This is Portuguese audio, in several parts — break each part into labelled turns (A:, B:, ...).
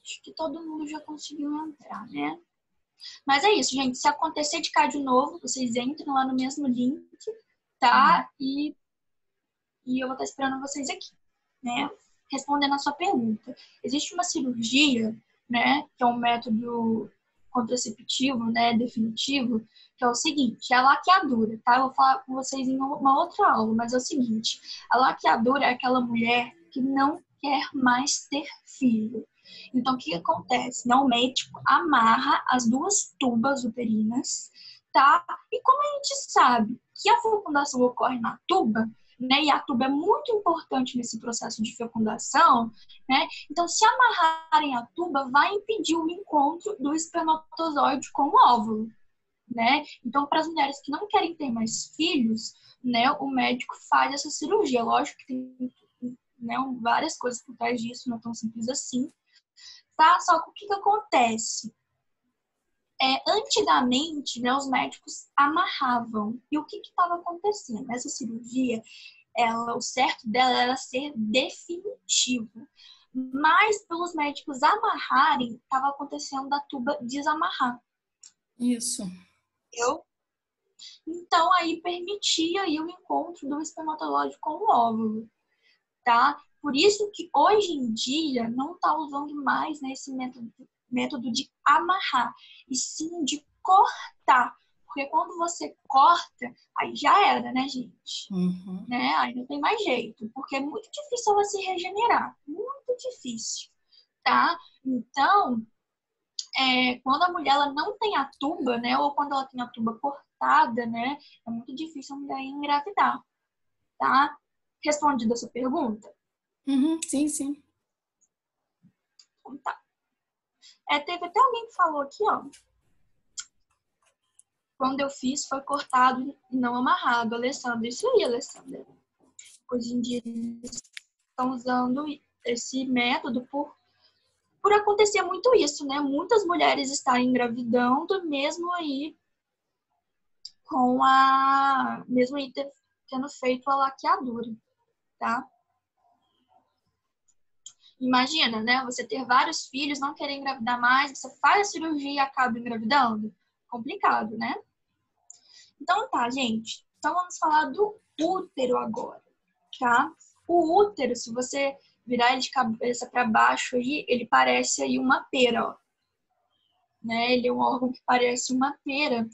A: Acho que todo mundo já conseguiu entrar, né? Mas é isso, gente. Se acontecer de cair de novo, vocês entrem lá no mesmo link, tá? E eu vou estar esperando vocês aqui, né? Respondendo a sua pergunta. Existe uma cirurgia, né? Que é um método contraceptivo, né? Definitivo, que é o seguinte, é a laqueadura, tá? Eu vou falar com vocês em uma outra aula, mas é o seguinte, a laqueadura é aquela mulher que não quer mais ter filho. Então, o que acontece? Né? O médico amarra as duas tubas uterinas, tá? E como a gente sabe que a fecundação ocorre na tuba, né? E a tuba é muito importante nesse processo de fecundação, né? Então, se amarrarem a tuba, vai impedir o encontro do espermatozoide com o óvulo, né? Então, para as mulheres que não querem ter mais filhos, né? O médico faz essa cirurgia. Lógico que tem, né, várias coisas por trás disso, não é tão simples assim, tá? Só que o que acontece? Antigamente, né, os médicos amarravam. E o que estava acontecendo? Essa cirurgia, o certo dela era ser definitiva. Mas, pelos médicos amarrarem, estava acontecendo da tuba desamarrar.
B: Isso.
A: Entendeu? Então, aí permitia aí o encontro do espermatozoide com o óvulo, tá? Por isso que hoje em dia não está usando mais, né, esse método de amarrar, e sim de cortar. Porque quando você corta, aí já era, né, gente?
B: Uhum.
A: Né? Aí não tem mais jeito, porque é muito difícil ela se regenerar. Muito difícil, tá? Então, quando a mulher ela não tem a tuba, né, ou quando ela tem a tuba cortada, né, é muito difícil a mulher engravidar, tá? Respondida a sua pergunta?
B: Uhum. Sim, sim.
A: Então tá. Teve até alguém que falou aqui, ó. Quando eu fiz, foi cortado e não amarrado. Alessandra, isso aí, Alessandra. Hoje em dia eles estão usando esse método por acontecer muito isso, né? Muitas mulheres estarem engravidando, mesmo aí tendo feito a laqueadura, tá? Imagina, né? Você ter vários filhos, não querer engravidar mais, você faz a cirurgia e acaba engravidando. Complicado, né? Então tá, gente. Então vamos falar do útero agora, tá? O útero, se você virar ele de cabeça para baixo aí, ele parece aí uma pera, ó. Né? Ele é um órgão que parece uma pera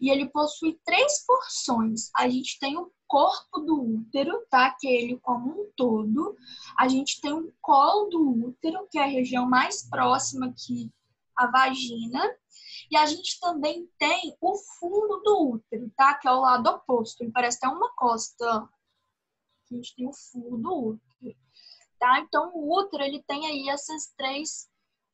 A: e ele possui 3 porções. A gente tem o corpo do útero, tá? Que é ele como um todo. A gente tem o colo do útero, que é a região mais próxima que a vagina. E a gente também tem o fundo do útero, tá? Que é o lado oposto. Ele parece até uma costa. A gente tem o fundo do útero, tá? Então, o útero, ele tem aí essas 3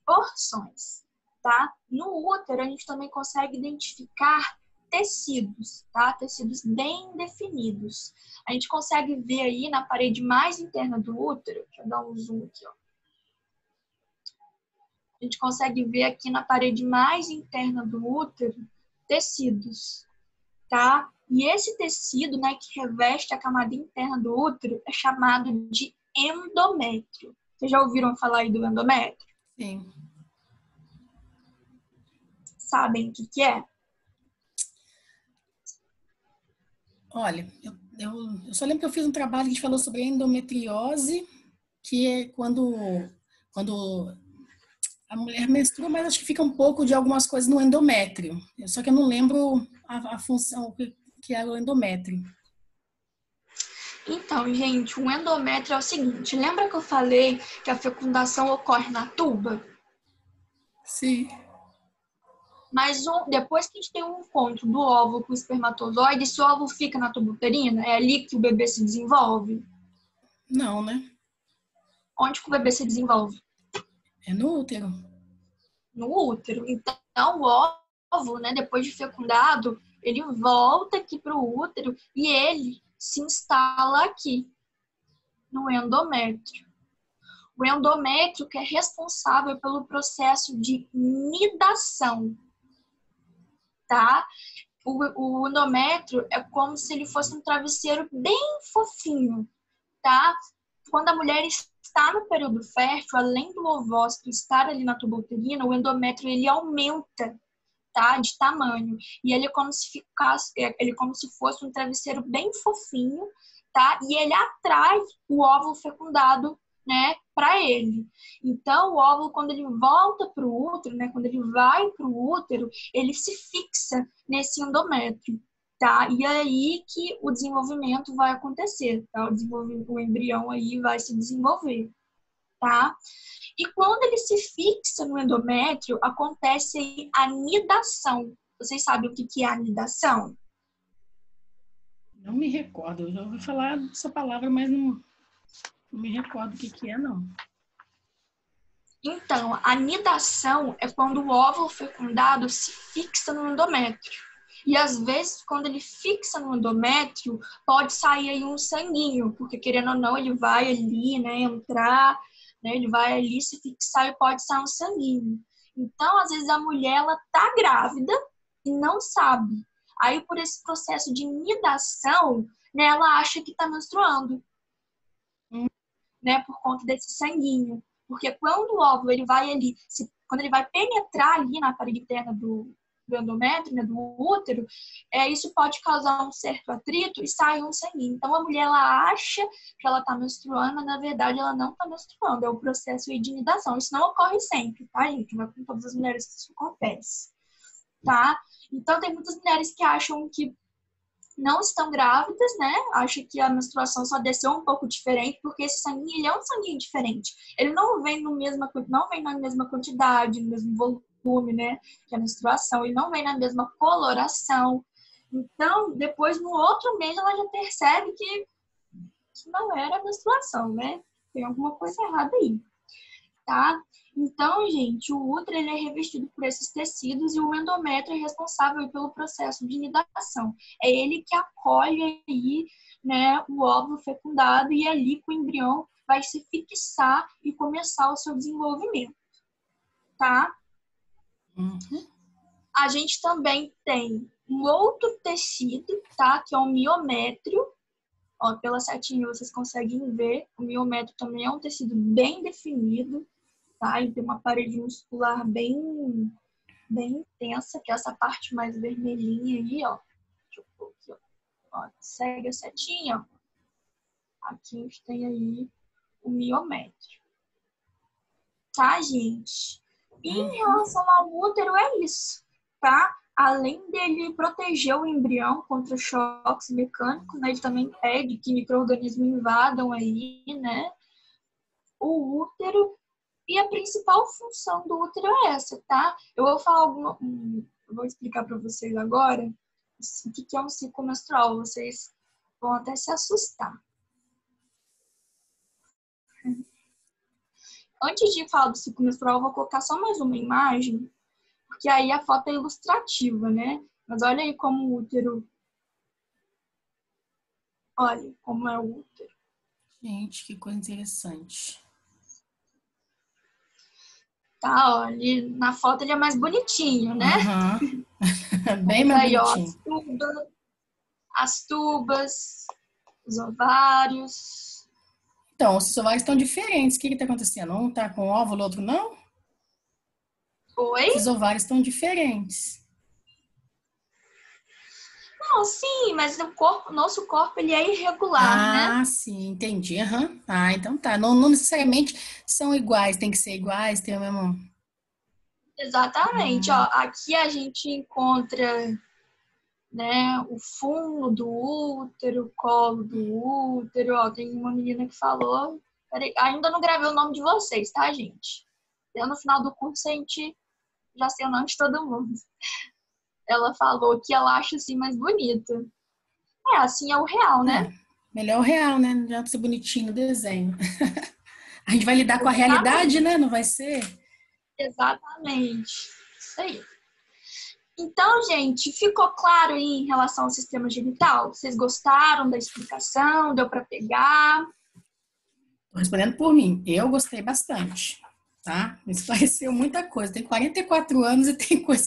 A: porções, tá? No útero, a gente também consegue identificar tecidos, tá? Tecidos bem definidos. A gente consegue ver aí na parede mais interna do útero, deixa eu dar um zoom aqui, ó. A gente consegue ver aqui na parede mais interna do útero tecidos, tá? E esse tecido, né, que reveste a camada interna do útero é chamado de endométrio. Vocês já ouviram falar aí do endométrio?
B: Sim.
A: Sabem o que é?
B: Olha, eu só lembro que eu fiz um trabalho que a gente falou sobre endometriose, que é quando a mulher menstrua, mas acho que fica um pouco de algumas coisas no endométrio. Só que eu não lembro a função que é o endométrio.
A: Então, gente, o endométrio é o seguinte, lembra que eu falei que a fecundação ocorre na tuba?
B: Sim.
A: Mas depois que a gente tem um encontro do óvulo com o espermatozoide, esse óvulo fica na tuba uterina? É ali que o bebê se desenvolve?
B: Não, né?
A: Onde que o bebê se desenvolve?
B: É no útero.
A: No útero. Então, o óvulo, né, depois de fecundado, ele volta aqui para o útero e ele se instala aqui, no endométrio. O endométrio que é responsável pelo processo de nidação, tá? O endométrio é como se ele fosse um travesseiro bem fofinho, tá? quando a mulher está no período fértil, além do ovócito estar ali na tuba uterina, o endométrio ele aumenta, tá, de tamanho. E ele é como se ficasse, ele é como se fosse um travesseiro bem fofinho, tá? E ele atrai o óvulo fecundado, né, para ele. Então, o óvulo, quando ele volta para o útero, né, quando ele vai para o útero, ele se fixa nesse endométrio, tá? E é aí que o desenvolvimento vai acontecer, tá? O desenvolvimento, o embrião aí vai se desenvolver, tá? E quando ele se fixa no endométrio, acontece aí a nidação. Vocês sabem o que é a nidação?
B: Não me recordo. Eu já ouvi falar dessa palavra, mas não me recordo o que é, não.
A: Então, a nidação é quando o óvulo fecundado se fixa no endométrio. E às vezes, quando ele fixa no endométrio, pode sair aí um sanguinho, porque querendo ou não, ele vai ali, né, entrar, né, ele vai ali se fixar e pode sair um sanguinho. Então, às vezes a mulher ela tá grávida e não sabe. Aí, por esse processo de nidação, né, ela acha que tá menstruando, né, por conta desse sanguinho. Porque quando o óvulo ele vai ali, quando ele vai penetrar ali na parede interna do endométrio, né, do útero, isso pode causar um certo atrito e sai um sanguinho. Então a mulher ela acha que ela está menstruando, mas na verdade ela não está menstruando. É o processo de nidação. Isso não ocorre sempre, tá, gente? Não é com todas as mulheres que isso acontece, tá? Então tem muitas mulheres que acham que não estão grávidas, né? Acho que a menstruação só desceu um pouco diferente, porque esse sanguinho, ele é um sanguinho diferente. Ele não vem na mesma quantidade, no mesmo volume, né? Que a menstruação. Ele não vem na mesma coloração. Então, depois, no outro mês, ela já percebe que não era menstruação, né? Tem alguma coisa errada aí, tá? Então, gente, o útero ele é revestido por esses tecidos e o endométrio é responsável pelo processo de nidação. É ele que acolhe aí, né, o óvulo fecundado e é ali que o embrião vai se fixar e começar o seu desenvolvimento, tá?
B: Uhum.
A: A gente também tem um outro tecido, tá? Que é o miométrio. Ó, pela setinha vocês conseguem ver. O miométrio também é um tecido bem definido, tá? Ele tem uma parede muscular bem intensa, que é essa parte mais vermelhinha aí, ó. Deixa eu pôr aqui, ó. Segue a setinha, ó. Aqui a gente tem aí o miométrio. Tá, gente? E em relação ao útero, é isso, tá? Além dele proteger o embrião contra choques mecânicos, né? Ele também impede que micro-organismos invadam aí, né? O útero. E a principal função do útero é essa, tá? Eu vou falar eu vou explicar para vocês agora o que é um ciclo menstrual. Vocês vão até se assustar. Antes de falar do ciclo menstrual, eu vou colocar só mais uma imagem, porque aí a foto é ilustrativa, né? Mas olha aí como o útero... Olha como é o útero.
B: Gente, que coisa interessante.
A: Tá, ó, ali na foto ele é mais bonitinho, né?
B: Uhum. Bem mais
A: aí,
B: bonitinho.
A: Ó, as tubas, os ovários.
B: Então, os ovários estão diferentes. O que está acontecendo? Um está com óvulo, outro não?
A: Oi?
B: Esses ovários estão diferentes.
A: Não, sim, mas nosso corpo ele é irregular, né?
B: Ah, sim, entendi. Uhum. Ah, então tá. Não necessariamente são iguais, tem que ser iguais, tem o mesmo.
A: Exatamente. Ó, aqui a gente encontra, né, o fundo do útero, o colo do útero. Ó, tem uma menina que falou. Peraí, ainda não gravei o nome de vocês, tá, gente? Até no final do curso a gente já sei o nome de todo mundo. Ela falou que ela acha assim mais bonito. Assim é o real, né?
B: É, melhor o real, né? Não adianta ser bonitinho no desenho. A gente vai lidar com a realidade,
A: Exatamente.
B: né? Não vai ser?
A: Exatamente. Isso aí. Então, gente, ficou claro aí em relação ao sistema genital? Vocês gostaram da explicação? Deu para pegar?
B: Tô respondendo por mim. Eu gostei bastante, tá? Me esclareceu muita coisa. Tem 44 anos e tem coisa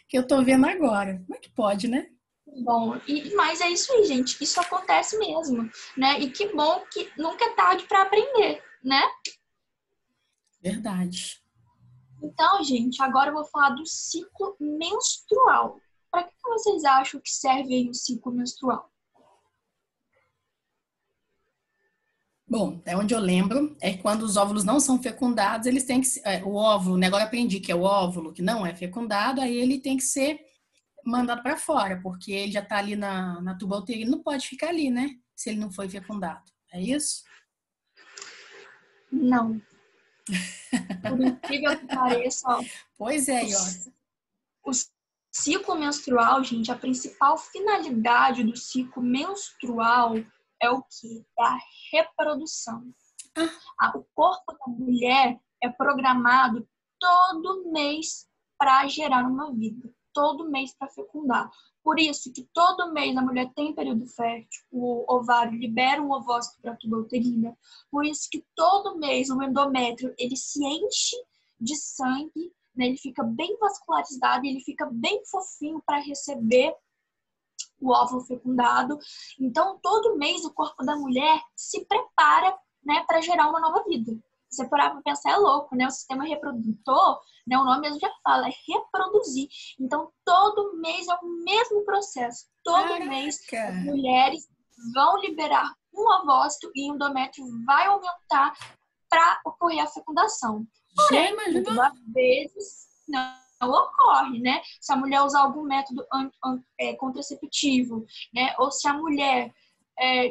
B: que eu tô vendo agora. Como é que pode, né?
A: Bom, mas é isso aí, gente. Isso acontece mesmo, né? E que bom que nunca é tarde para aprender, né?
B: Verdade.
A: Então, gente, agora eu vou falar do ciclo menstrual. Para que vocês acham que serve aí o ciclo menstrual?
B: Bom, é onde eu lembro, é que quando os óvulos não são fecundados, eles têm que o óvulo, né, agora eu aprendi que é o óvulo que não é fecundado, aí ele tem que ser mandado para fora, porque ele já está ali na tuba uterina, não pode ficar ali, né? Se ele não foi fecundado. É isso?
A: Não. Por incrível que pareça, ó,
B: Pois é,
A: o,
B: Iora.
A: o ciclo menstrual, gente, a principal finalidade do ciclo menstrual é o quê? É a reprodução. O corpo da mulher é programado todo mês para gerar uma vida, todo mês para fecundar. Por isso que todo mês a mulher tem período fértil, o ovário libera um ovócito para a tuba uterina. Por isso que todo mês o endométrio ele se enche de sangue, né? Ele fica bem vascularizado, ele fica bem fofinho para receber o óvulo fecundado. Então, todo mês o corpo da mulher se prepara, né, para gerar uma nova vida. Se você parar para pensar, é louco, né? O sistema reprodutor, né, o nome mesmo já fala, é reproduzir. Então, todo mês é o mesmo processo. Todo mês as
B: Caraca!
A: mulheres vão liberar um ovócito e o endométrio vai aumentar para ocorrer a fecundação.
B: Já
A: Porém, muitas
B: imaginou?
A: das vezes não ocorre, né? Se a mulher usar algum método contraceptivo, né? Ou se a mulher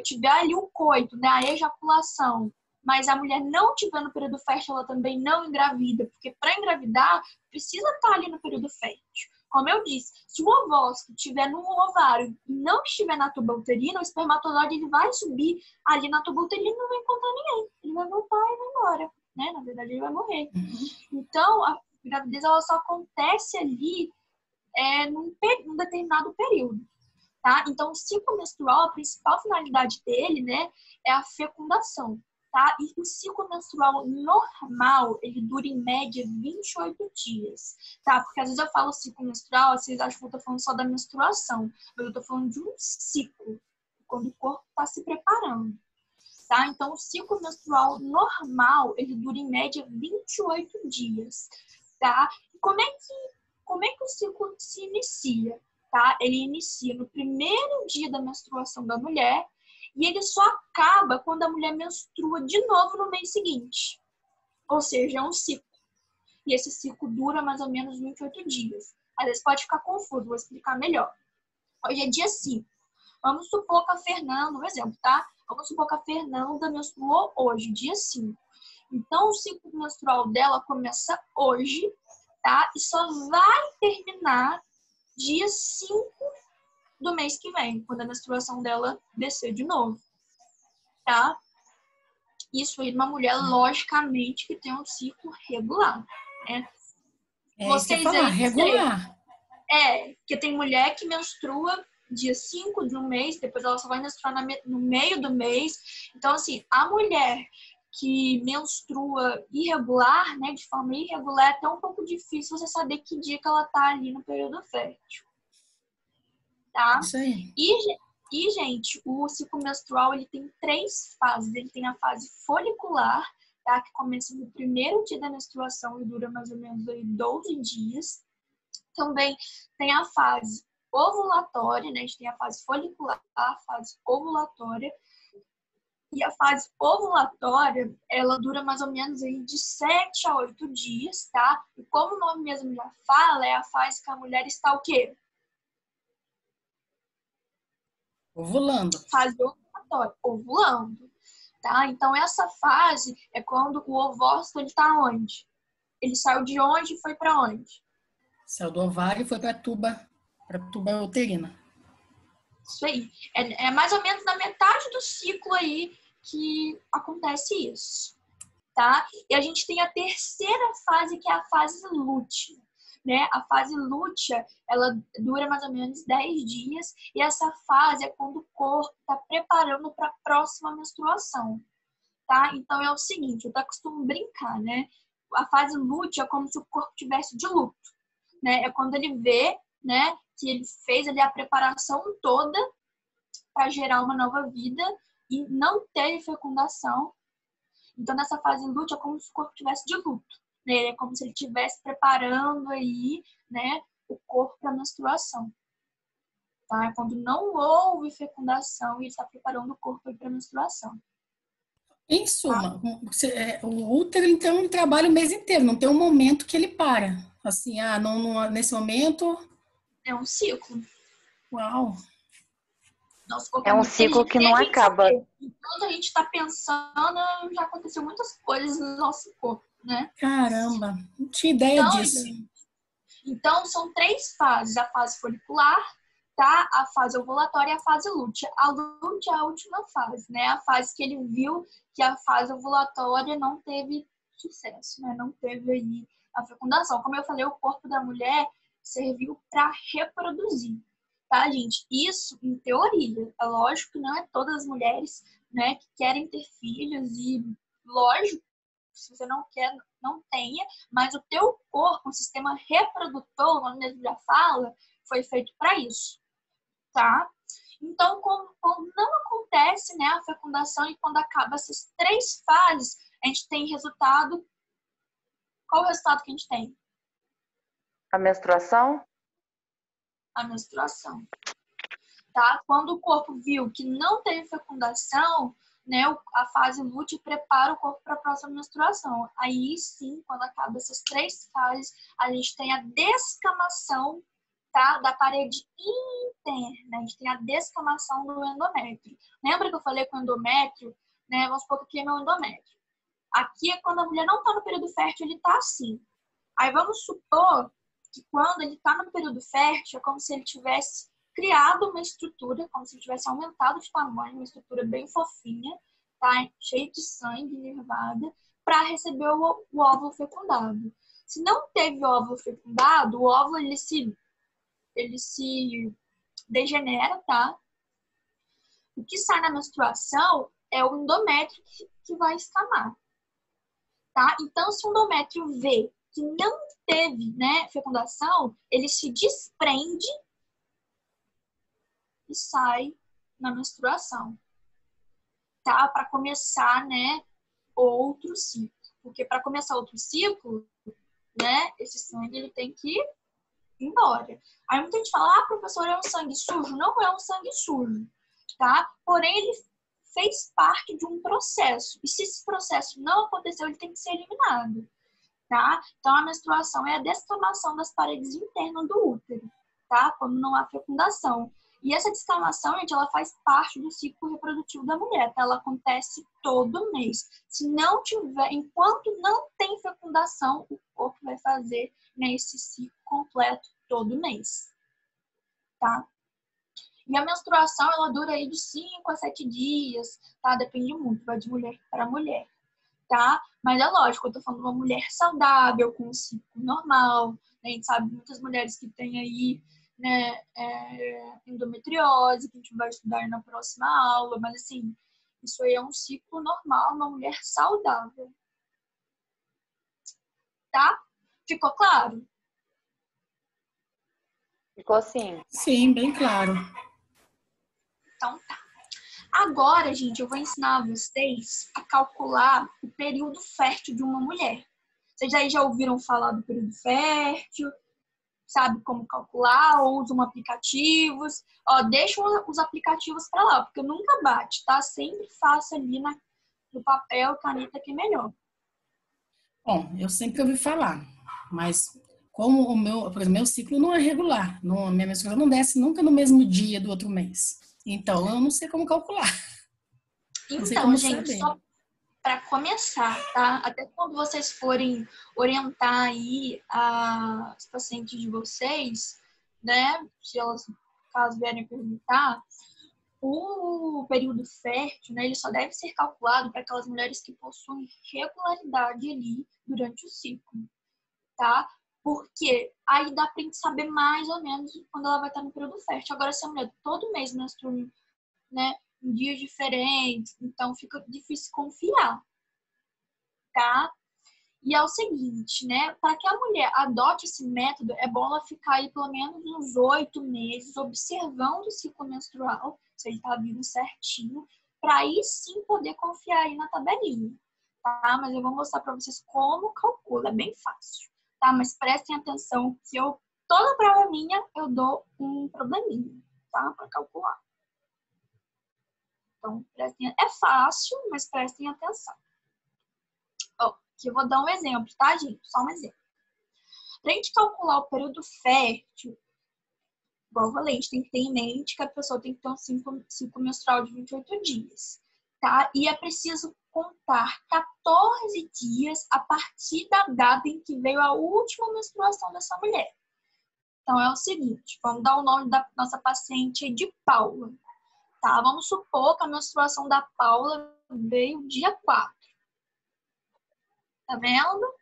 A: tiver ali o coito, né? A ejaculação, mas a mulher não tiver no período fértil, ela também não engravida, porque para engravidar precisa estar ali no período fértil. Como eu disse, se o ovócito estiver no ovário e não estiver na tuba uterina, o espermatozoide ele vai subir ali na tuba uterina e não vai encontrar ninguém. Ele vai voltar e vai embora, né? Na verdade, ele vai morrer.
B: Uhum.
A: Então, a gravidez ela só acontece ali num determinado período, tá? Então, o ciclo menstrual, a principal finalidade dele, né, é a fecundação, tá? E o ciclo menstrual normal, ele dura em média 28 dias, tá? Porque às vezes eu falo ciclo menstrual, vocês acham que eu tô falando só da menstruação, mas eu tô falando de um ciclo, quando o corpo está se preparando, tá? Então, o ciclo menstrual normal, ele dura em média 28 dias, tá? E como é que o ciclo se inicia? Tá? Ele inicia no primeiro dia da menstruação da mulher e ele só acaba quando a mulher menstrua de novo no mês seguinte. Ou seja, é um ciclo. E esse ciclo dura mais ou menos 28 dias. Às vezes pode ficar confuso, vou explicar melhor. Hoje é dia 5. Vamos supor que a Fernanda, um exemplo, tá? Vamos supor que a Fernanda menstruou hoje, dia 5. Então, o ciclo menstrual dela começa hoje, tá? E só vai terminar dia 5 do mês que vem, quando a menstruação dela descer de novo, tá? Isso aí, uma mulher, logicamente, que tem um ciclo regular, né?
B: É isso que eu ia
A: Vocês
B: falar,
A: aí, não sei.
B: regular.
A: Porque tem mulher que menstrua dia 5 de um mês, depois ela só vai menstruar no meio do mês. Então, assim, a mulher que menstrua irregular, né, de forma irregular, é até um pouco difícil você saber que dia que ela tá ali no período fértil, tá?
B: Isso aí.
A: Gente, o ciclo menstrual ele tem 3 fases. Ele tem a fase folicular, tá? Que começa no primeiro dia da menstruação e dura mais ou menos aí 12 dias. Também tem a fase ovulatória, né? A gente tem a fase folicular, a fase ovulatória. E a fase ovulatória, ela dura mais ou menos aí de 7 a 8 dias, tá? E como o nome mesmo já fala, é a fase que a mulher está o quê?
B: Ovulando.
A: Fase ovulatória, ovulando, tá? Então, essa fase é quando o ovócito ele tá onde? Ele saiu de onde e foi para onde?
B: Saiu do ovário e foi para a tuba uterina.
A: Isso aí. É mais ou menos na metade do ciclo aí que acontece isso, tá? E a gente tem a terceira fase, que é a fase lútea, né? A fase lútea, ela dura mais ou menos 10 dias e essa fase é quando o corpo está preparando para a próxima menstruação, tá? Então é o seguinte, eu costumo brincar, né? A fase lútea é como se o corpo tivesse de luto, né? É quando ele vê né? Que ele fez ali a preparação toda para gerar uma nova vida e não teve fecundação. Então, nessa fase lútea, é como se o corpo estivesse de luto, né? É como se ele estivesse preparando aí, né, o corpo para a menstruação. Tá? É quando não houve fecundação e ele está preparando o corpo para a menstruação.
B: Em suma, o útero, então, ele trabalha o mês inteiro, não tem um momento que ele para. Assim, nesse momento...
A: É um ciclo.
B: Uau!
A: Nosso corpo
C: É um
A: muito
C: ciclo
A: inteligente
C: que não
A: e a gente
C: acaba.
A: sabe. Enquanto a gente está pensando, já aconteceu muitas coisas no nosso corpo, né?
B: Caramba, não tinha ideia
A: Então,
B: disso.
A: gente, então são 3 fases: a fase folicular, tá? A fase ovulatória e a fase lútea. A lútea é a última fase, né? A fase que ele viu que a fase ovulatória não teve sucesso, né? Não teve aí a fecundação. Como eu falei, o corpo da mulher serviu para reproduzir, tá, gente? Isso em teoria. É lógico que não é todas as mulheres, né, que querem ter filhos e, lógico, se você não quer, não tenha, mas o teu corpo, o sistema reprodutor, o nome mesmo já fala, foi feito para isso, tá? Então, quando não acontece, né, a fecundação e quando acaba essas 3 fases, a gente tem resultado. Qual o resultado que a gente tem?
C: A menstruação?
A: A menstruação, tá? Quando o corpo viu que não teve fecundação, né, a fase lútea prepara o corpo para a próxima menstruação. Aí sim, quando acaba essas 3 fases, a gente tem a descamação, tá, da parede interna. A gente tem a descamação do endométrio. Lembra que eu falei que o endométrio, né, vamos supor que aqui é meu endométrio. Aqui é quando a mulher não está no período fértil, ele está assim. Aí vamos supor que quando ele está no período fértil, é como se ele tivesse criado uma estrutura, como se ele tivesse aumentado de tamanho, uma estrutura bem fofinha, tá? Cheia de sangue, nervada, para receber o óvulo fecundado. Se não teve óvulo fecundado, o óvulo ele se degenera, tá? O que sai na menstruação é o endométrio que vai escamar, tá? Então, se o endométrio vê que não teve, né, fecundação, ele se desprende e sai na menstruação, tá? Para começar, né, outro ciclo. Porque para começar outro ciclo, né, esse sangue ele tem que ir embora. Aí muita gente fala, professor, é um sangue sujo? Não é um sangue sujo, tá? Porém, ele fez parte de um processo. E se esse processo não aconteceu, ele tem que ser eliminado, tá? Então, a menstruação é a descamação das paredes internas do útero, tá? Quando não há fecundação. E essa descamação, gente, ela faz parte do ciclo reprodutivo da mulher, tá? Ela acontece todo mês. Se não tiver, enquanto não tem fecundação, o corpo vai fazer, né, esse ciclo completo todo mês, tá? E a menstruação, ela dura aí de 5 a 7 dias, tá? Depende muito, vai de mulher para mulher, tá? Mas é lógico, eu tô falando de uma mulher saudável, com um ciclo normal, né? A gente sabe muitas mulheres que têm aí, né, endometriose, que a gente vai estudar na próxima aula, mas assim, isso aí é um ciclo normal, uma mulher saudável, tá? Ficou claro?
C: Ficou assim.
B: Sim, bem claro.
A: Então tá. Agora, gente, eu vou ensinar vocês a calcular o período fértil de uma mulher. Vocês aí já ouviram falar do período fértil? Sabe como calcular? Ou usam aplicativos? Ó, deixa os aplicativos para lá, porque nunca bate, tá? Sempre faça ali no papel, caneta, que é melhor.
B: Bom, eu sempre ouvi falar, mas como por exemplo, meu ciclo não é regular, não, minha menstruação não desce nunca no mesmo dia do outro mês. Então, eu não sei como calcular. Não sei
A: Então,
B: como
A: gente,
B: saber.
A: só para começar, tá? Até quando vocês forem orientar aí as pacientes de vocês, né? Se elas, caso vierem perguntar, o período fértil, né? Ele só deve ser calculado para aquelas mulheres que possuem regularidade ali durante o ciclo, tá? Porque aí dá pra gente saber mais ou menos quando ela vai estar no período fértil. Agora, se a mulher todo mês menstrua, né, em dias diferentes, então fica difícil confiar, tá? E é o seguinte, né? Para que a mulher adote esse método, é bom ela ficar aí pelo menos uns 8 meses observando o ciclo menstrual, se ele está vindo certinho, para aí sim poder confiar aí na tabelinha, tá? Mas eu vou mostrar para vocês como calcula, é bem fácil, tá? Mas prestem atenção que toda prova minha, eu dou um probleminha, tá? Para calcular. Então, é fácil, mas prestem atenção. Ó, aqui eu vou dar um exemplo, tá, gente? Só um exemplo. Para a gente calcular o período fértil, igual eu falei, a gente tem que ter em mente que a pessoa tem que ter um ciclo menstrual de 28 dias, tá? E é preciso contar 14 dias a partir da data em que veio a última menstruação dessa mulher. Então, é o seguinte, vamos dar o nome da nossa paciente de Paula. Tá, vamos supor que a menstruação da Paula veio dia 4. Tá vendo?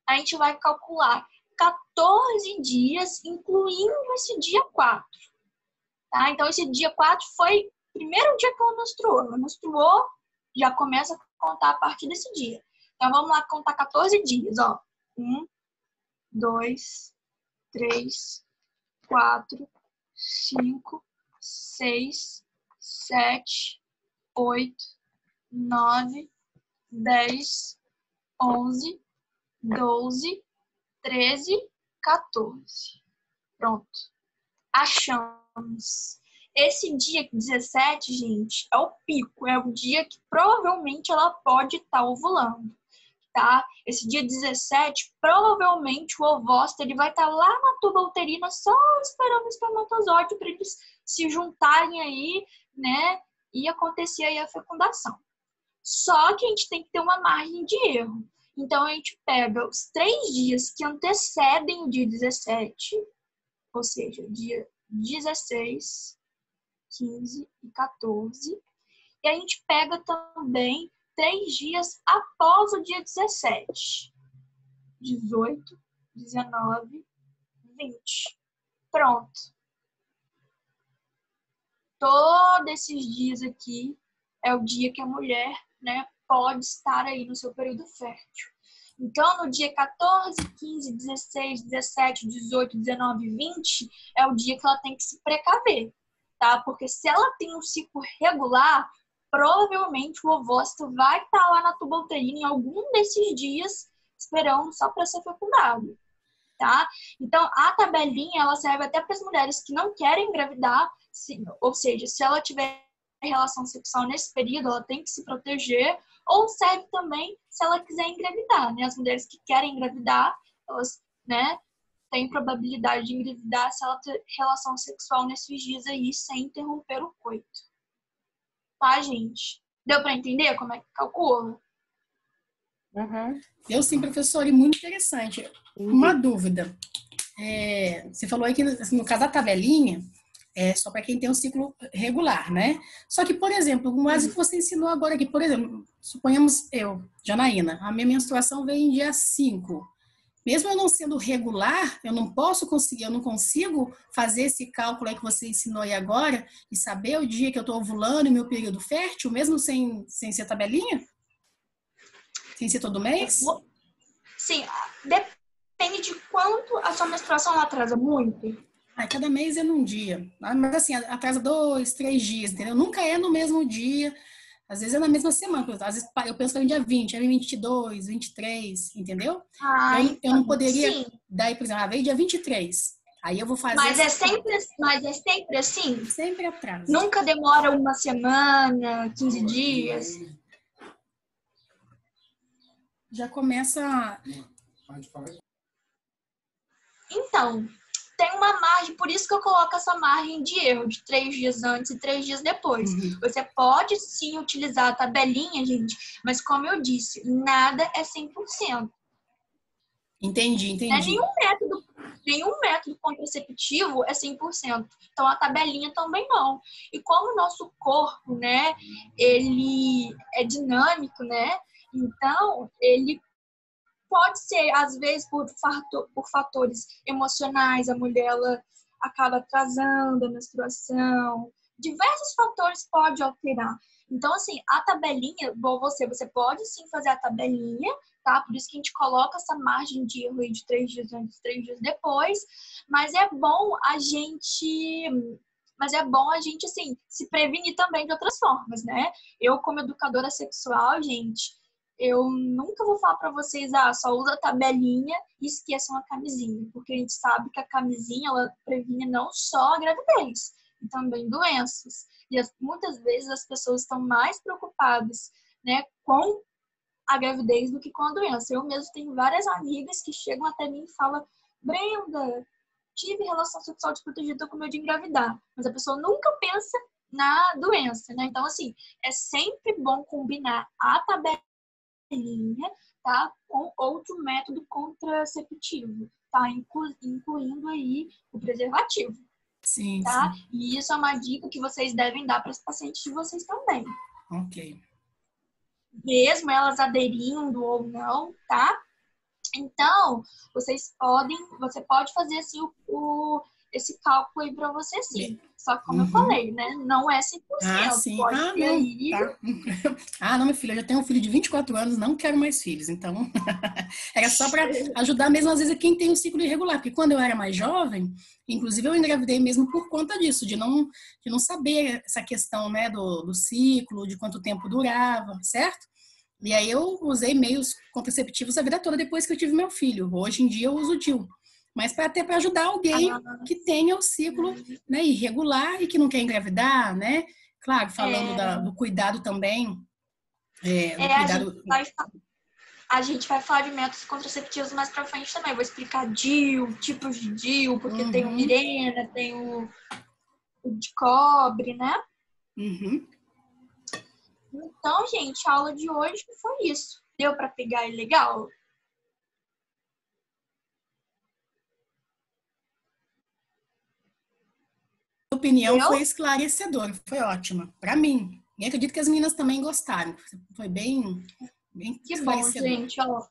A: A gente vai calcular 14 dias, incluindo esse dia 4. Tá? Então, esse dia 4 foi o primeiro dia que ela menstruou. Ela menstruou, já começa a contar a partir desse dia. Então, vamos lá contar 14 dias. Ó. 1, 2, 3, 4, 5, 6, 7, 8, 9, 10, 11, 12, 13, 14. Pronto. Achamos. Esse dia 17, gente, é o pico. É o dia que provavelmente ela pode estar ovulando, tá? Esse dia 17, provavelmente o ovócito ele vai estar lá na tuba uterina só esperando o espermatozoide para eles se juntarem aí, né? E acontecer aí a fecundação. Só que a gente tem que ter uma margem de erro. Então, a gente pega os 3 dias que antecedem o dia 17, ou seja, dia 16, 15 e 14. E a gente pega também 3 dias após o dia 17. 18, 19, 20. Pronto. Todos esses dias aqui é o dia que a mulher, né, pode estar aí no seu período fértil. Então, no dia 14, 15, 16, 17, 18, 19, 20 é o dia que ela tem que se precaver, tá? Porque se ela tem um ciclo regular, provavelmente o ovócito vai estar lá na tuba uterina em algum desses dias esperando só para ser fecundado, tá? Então, a tabelinha, ela serve até para as mulheres que não querem engravidar, ou seja, se ela tiver relação sexual nesse período, ela tem que se proteger, ou serve também se ela quiser engravidar, né? As mulheres que querem engravidar, elas, né, têm probabilidade de engravidar se ela ter relação sexual nesses dias aí, sem interromper o coito. Tá, gente? Deu para entender como é que calcula?
C: Uhum.
B: Deu sim, professor, e muito interessante. Uma dúvida. Você falou aí que, assim, no caso da tabelinha, é só para quem tem um ciclo regular, né? Só que, por exemplo, o básico que você ensinou agora aqui, por exemplo, suponhamos eu, Janaína, a minha menstruação vem em dia 5. Mesmo eu não sendo regular, eu não consigo fazer esse cálculo aí que você ensinou aí agora e saber o dia que eu estou ovulando e meu período fértil, mesmo sem ser tabelinha? Sem ser todo mês?
A: Sim, depende de quanto a sua menstruação atrasa muito.
B: Cada mês é num dia. Mas assim, atrasa 2, 3 dias, entendeu? Nunca é no mesmo dia. Às vezes é na mesma semana. Às vezes eu penso que é no dia 20, é 22, 23, entendeu? Eu não poderia
A: sim.
B: Daí, por exemplo, veio dia 23. Aí eu vou fazer...
A: Mas é sempre assim?
B: Sempre atrasa.
A: Nunca demora uma semana, 15 dias?
B: Já começa...
A: Então, tem uma margem, por isso que eu coloco essa margem de erro de 3 dias antes e 3 dias depois. Você pode sim utilizar a tabelinha, gente, mas como eu disse, nada é 100%.
B: Entendi.
A: Nenhum método contraceptivo é 100%. Então, a tabelinha também não. E como o nosso corpo, né, ele é dinâmico, né, então, ele pode ser, às vezes, por fatores emocionais, a mulher ela acaba atrasando a menstruação. Diversos fatores podem alterar. Então, assim, a tabelinha, bom, você pode sim fazer a tabelinha, tá? Por isso que a gente coloca essa margem de erro aí de 3 dias antes, 3 dias depois, mas é bom a gente, assim, se prevenir também de outras formas, né? Eu, como educadora sexual, gente, eu nunca vou falar pra vocês, só usa a tabelinha e esqueçam a camisinha, porque a gente sabe que a camisinha, ela previne não só a gravidez, e também doenças. E muitas vezes as pessoas estão mais preocupadas, né, com a gravidez do que com a doença. Eu mesmo tenho várias amigas que chegam até mim e falam: Brenda, tive relação sexual desprotegida com medo de engravidar. Mas a pessoa nunca pensa na doença, né? Então, assim, é sempre bom combinar a tabelinha, tá, com outro método contraceptivo, tá? Incluindo aí o preservativo.
B: Sim,
A: Tá?
B: sim.
A: E isso é uma dica que vocês devem dar para os pacientes de vocês também.
B: Ok.
A: Mesmo elas aderindo ou não, tá? Então, você pode fazer assim esse cálculo aí para você sim. Só que como eu falei, né? Não é 100%.
B: Sim.
A: Pode ter
B: Não.
A: aí.
B: Tá. Não, minha filha, eu já tenho um filho de 24 anos, não quero mais filhos. Então, era só para ajudar mesmo, às vezes, quem tem um ciclo irregular. Porque quando eu era mais jovem, inclusive eu engravidei mesmo por conta disso, de não saber essa questão, né, do ciclo, de quanto tempo durava, certo? E aí eu usei meios contraceptivos a vida toda depois que eu tive meu filho. Hoje em dia eu uso o DIU. Mas para ajudar alguém que tenha o ciclo, né, irregular e que não quer engravidar, né? Claro, falando do cuidado também. Do cuidado.
A: A gente vai falar de métodos contraceptivos mais pra frente também. Eu vou explicar DIU, tipos de DIU, porque tem o Mirena, tem o de cobre, né? Então, gente, a aula de hoje foi isso. Deu pra pegar aí legal?
B: A opinião foi esclarecedora, foi ótima. Para mim. E acredito que as meninas também gostaram. Foi bem
A: que bom, gente. Ó,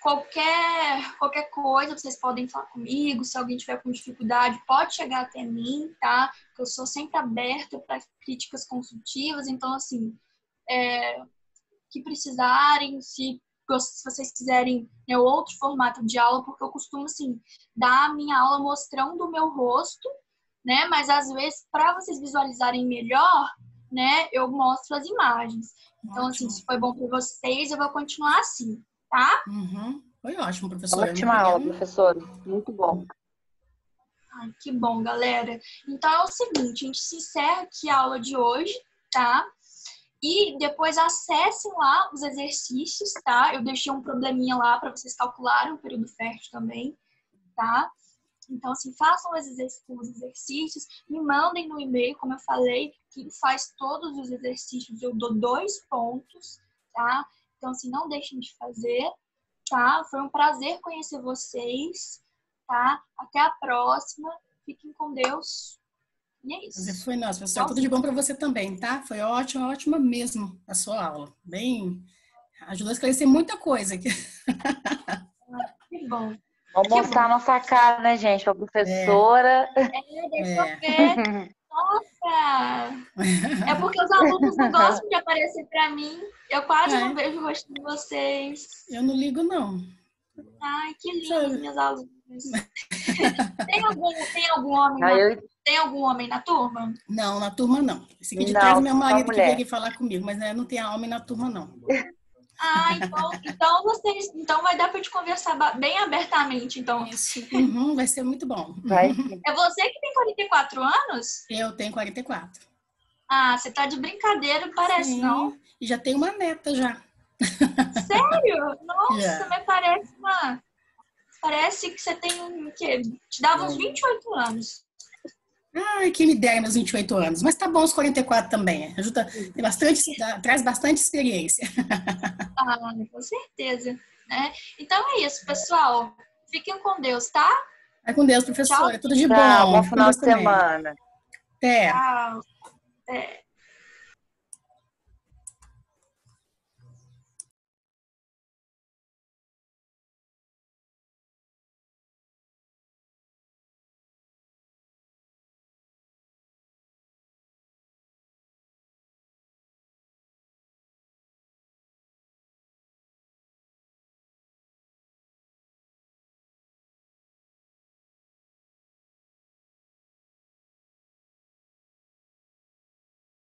A: qualquer coisa, vocês podem falar comigo. Se alguém tiver com dificuldade, pode chegar até mim, tá? Eu sou sempre aberta para críticas construtivas. Então, assim, que precisarem, se vocês quiserem outro formato de aula, porque eu costumo, assim, dar a minha aula mostrando o meu rosto, né? Mas, às vezes, para vocês visualizarem melhor, né, eu mostro as imagens. Então, assim, se foi bom para vocês, eu vou continuar assim, tá?
B: Foi ótimo, professora.
C: Ótima aula, professora. Muito bom.
A: Ai, que bom, galera. Então, é o seguinte, a gente se encerra aqui a aula de hoje, tá? E depois acessem lá os exercícios, tá? Eu deixei um probleminha lá para vocês calcularem o período fértil também, tá? Então, assim, façam os exercícios, me mandem no e-mail, como eu falei, que faz todos os exercícios, eu dou 2 pontos, tá? Então, assim, não deixem de fazer, tá? Foi um prazer conhecer vocês, tá? Até a próxima, fiquem com Deus. E é isso.
B: Foi nossa, professora. Tudo de bom para você também, tá? Foi ótima mesmo a sua aula. Ajudou a esclarecer muita coisa aqui.
A: Que bom.
C: Vamos mostrar a nossa cara, né, gente? A professora.
A: Deixa eu ver. Nossa! É porque os alunos não gostam de aparecer para mim. Eu quase não vejo o rosto de vocês.
B: Eu não ligo, não.
A: Ai, que lindos, minhas alunas. Tem algum homem tem algum homem na turma?
B: Não, na turma não. Esse aqui de trás é meu marido que veio aqui falar comigo, mas não tem homem na turma, não.
A: Então vai dar para te conversar bem abertamente, então.
B: Isso, vai ser muito bom.
A: É você que tem 44 anos?
B: Eu tenho 44.
A: Você tá de brincadeira, parece, sim. Não?
B: E já tenho uma neta já.
A: Sério? Nossa, mas parece que você tem o quê? Te dava uns 28 anos.
B: Ai, que me dera meus 28 anos. Mas tá bom os 44 também. Ajuda, traz bastante experiência.
A: Com certeza. Né? Então é isso, pessoal. Fiquem com Deus, tá?
B: Vai com Deus, professora.
A: Tchau.
B: Tudo de bom.
C: Bom final de semana.
B: Até.
A: Tchau. Até.